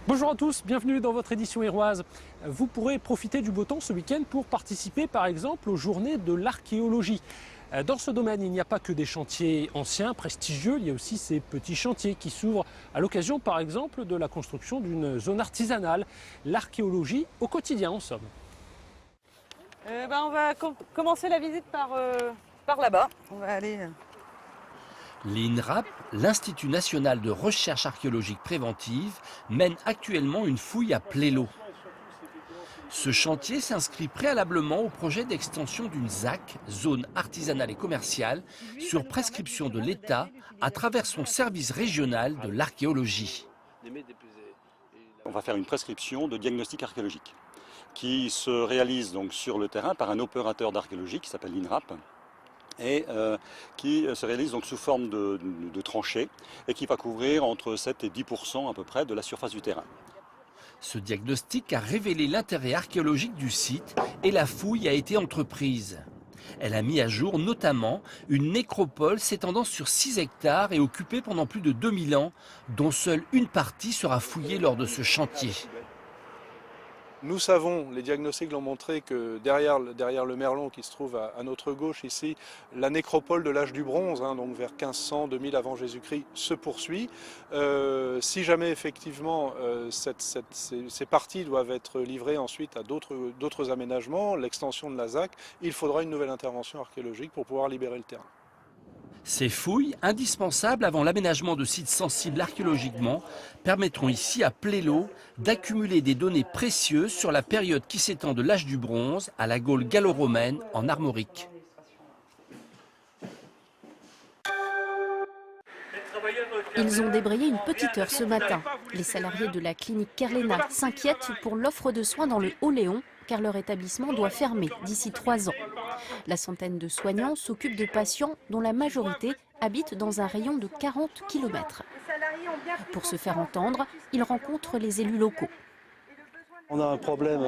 Bonjour à tous, bienvenue dans votre édition héroise. Vous pourrez profiter du beau temps ce week-end pour participer par exemple aux journées de l'archéologie. Dans ce domaine, il n'y a pas que des chantiers anciens, prestigieux, il y a aussi ces petits chantiers qui s'ouvrent à l'occasion par exemple de la construction d'une zone artisanale. L'archéologie au quotidien en somme. On va commencer la visite par là-bas. On va aller... L'INRAP, l'Institut national de recherche archéologique préventive, mène actuellement une fouille à Plélo. Ce chantier s'inscrit préalablement au projet d'extension d'une ZAC, zone artisanale et commerciale, sur prescription de l'État à travers son service régional de l'archéologie. On va faire une prescription de diagnostic archéologique qui se réalise donc sur le terrain par un opérateur d'archéologie qui s'appelle l'INRAP et qui se réalise donc sous forme de tranchées et qui va couvrir entre 7 et 10% à peu près de la surface du terrain. Ce diagnostic a révélé l'intérêt archéologique du site et la fouille a été entreprise. Elle a mis à jour notamment une nécropole s'étendant sur 6 hectares et occupée pendant plus de 2000 ans, dont seule une partie sera fouillée lors de ce chantier. Nous savons, les diagnostics l'ont montré, que derrière le merlon qui se trouve à notre gauche ici, la nécropole de l'âge du bronze, donc vers 1500-2000 avant Jésus-Christ, se poursuit. Si jamais effectivement ces parties doivent être livrées ensuite à d'autres aménagements, l'extension de la ZAC, il faudra une nouvelle intervention archéologique pour pouvoir libérer le terrain. Ces fouilles, indispensables avant l'aménagement de sites sensibles archéologiquement, permettront ici à Plélo d'accumuler des données précieuses sur la période qui s'étend de l'âge du bronze à la Gaule gallo-romaine en Armorique. Ils ont débrayé une petite heure ce matin. Les salariés de la clinique Kerléna s'inquiètent pour l'offre de soins dans le Haut-Léon, car leur établissement doit fermer d'ici 3 ans. La centaine de soignants s'occupe de patients dont la majorité habite dans un rayon de 40 km. Pour se faire entendre, ils rencontrent les élus locaux. On a un problème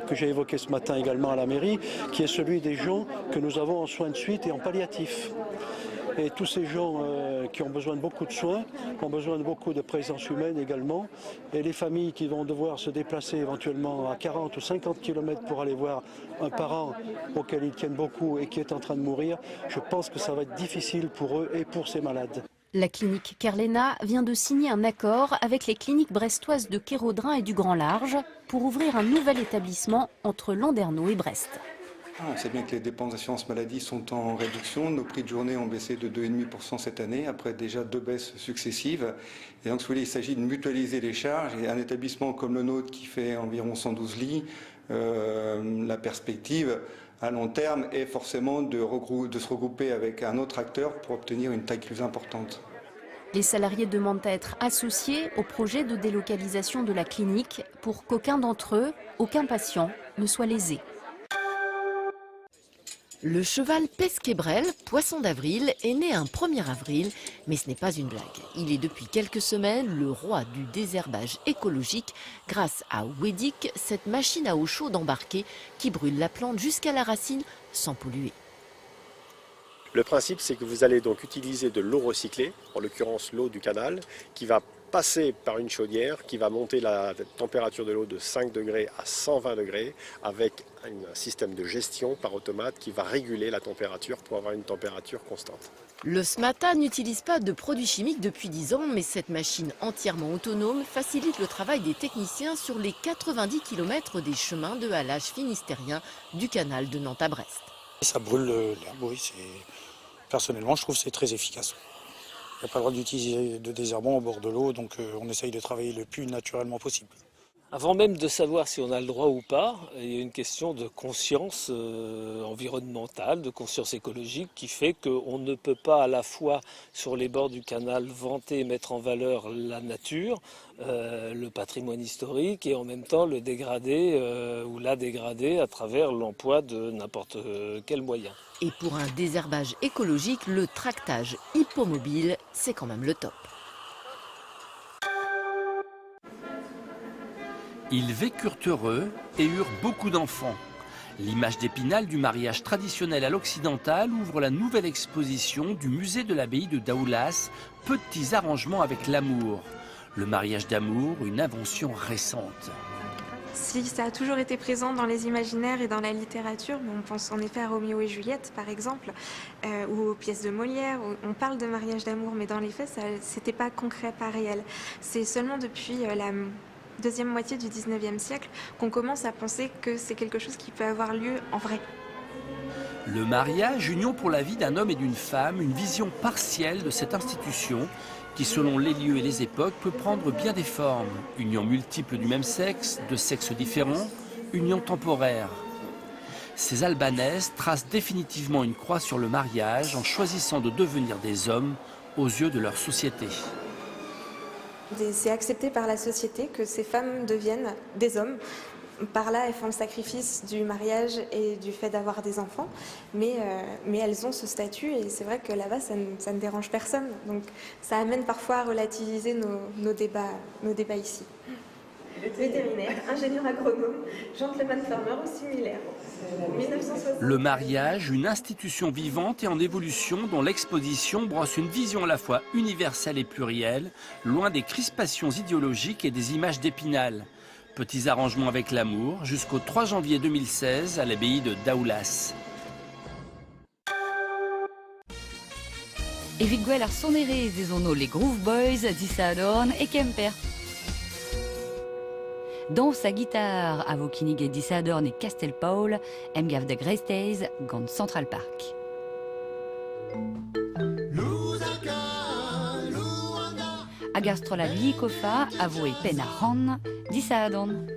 que j'ai évoqué ce matin également à la mairie, qui est celui des gens que nous avons en soins de suite et en palliatif. Et tous ces gens qui ont besoin de beaucoup de soins, qui ont besoin de beaucoup de présence humaine également, et les familles qui vont devoir se déplacer éventuellement à 40 ou 50 km pour aller voir un parent auquel ils tiennent beaucoup et qui est en train de mourir, je pense que ça va être difficile pour eux et pour ces malades. La clinique Kerléna vient de signer un accord avec les cliniques brestoises de Kéraudrin et du Grand Large pour ouvrir un nouvel établissement entre Landerneau et Brest. On sait bien que les dépenses d'assurance maladie sont en réduction. Nos prix de journée ont baissé de 2,5% cette année, après déjà 2 baisses successives. Et donc, il s'agit de mutualiser les charges. Et un établissement comme le nôtre qui fait environ 112 lits, la perspective à long terme est forcément de se regrouper avec un autre acteur pour obtenir une taille plus importante. Les salariés demandent à être associés au projet de délocalisation de la clinique pour qu'aucun d'entre eux, aucun patient, ne soit lésé. Le cheval Pesquebrel, poisson d'avril, est né un 1er avril, mais ce n'est pas une blague. Il est depuis quelques semaines le roi du désherbage écologique grâce à Wedic, cette machine à eau chaude embarquée qui brûle la plante jusqu'à la racine sans polluer. Le principe, c'est que vous allez donc utiliser de l'eau recyclée, en l'occurrence l'eau du canal, qui va passer par une chaudière qui va monter la température de l'eau de 5 degrés à 120 degrés avec un système de gestion par automate qui va réguler la température pour avoir une température constante. Le Smata n'utilise pas de produits chimiques depuis 10 ans, mais cette machine entièrement autonome facilite le travail des techniciens sur les 90 km des chemins de halage finistérien du canal de Nantes à Brest. Ça brûle l'herbe, oui. Personnellement, je trouve que c'est très efficace. Il n'y a pas le droit d'utiliser de désherbant au bord de l'eau, donc on essaye de travailler le plus naturellement possible. Avant même de savoir si on a le droit ou pas, il y a une question de conscience environnementale, de conscience écologique qui fait qu'on ne peut pas à la fois sur les bords du canal vanter et mettre en valeur la nature, le patrimoine historique et en même temps le dégrader ou la dégrader à travers l'emploi de n'importe quel moyen. Et pour un désherbage écologique, le tractage hippomobile, c'est quand même le top. Ils vécurent heureux et eurent beaucoup d'enfants. L'image d'Épinal du mariage traditionnel à l'occidental ouvre la nouvelle exposition du musée de l'abbaye de Daoulas, Petits arrangements avec l'amour. Le mariage d'amour, une invention récente. Si ça a toujours été présent dans les imaginaires et dans la littérature, on pense en effet à Roméo et Juliette par exemple, ou aux pièces de Molière, où on parle de mariage d'amour, mais dans les faits, c'était pas concret, pas réel. C'est seulement depuis la deuxième moitié du 19e siècle qu'on commence à penser que c'est quelque chose qui peut avoir lieu en vrai. Le mariage, union pour la vie d'un homme et d'une femme, une vision partielle de cette institution qui, selon les lieux et les époques, peut prendre bien des formes. Union multiple du même sexe, de sexes différents, union temporaire. Ces Albanaises tracent définitivement une croix sur le mariage en choisissant de devenir des hommes aux yeux de leur société. C'est accepté par la société que ces femmes deviennent des hommes. Par là, elles font le sacrifice du mariage et du fait d'avoir des enfants, mais elles ont ce statut et c'est vrai que là-bas, ça ne dérange personne. Donc ça amène parfois à relativiser nos débats ici. Vétérinaire, ingénieur agronome, gentleman farmer ou similaire. 1960. Le mariage, une institution vivante et en évolution dont l'exposition brosse une vision à la fois universelle et plurielle, loin des crispations idéologiques et des images d'Épinal. Petits arrangements avec l'amour jusqu'au 3 janvier 2016 à l'abbaye de Daoulas. Eviguel ar sonerez ez ono les Groove Boys, Dissadorn et Kemper. Dans sa guitare, a vo kinnig e Dissadorn et Castel Paul, em gav da Gresteiz gant Central Park. Hag ar strollad likofa a vo e pen ar c'han, Dissadorn.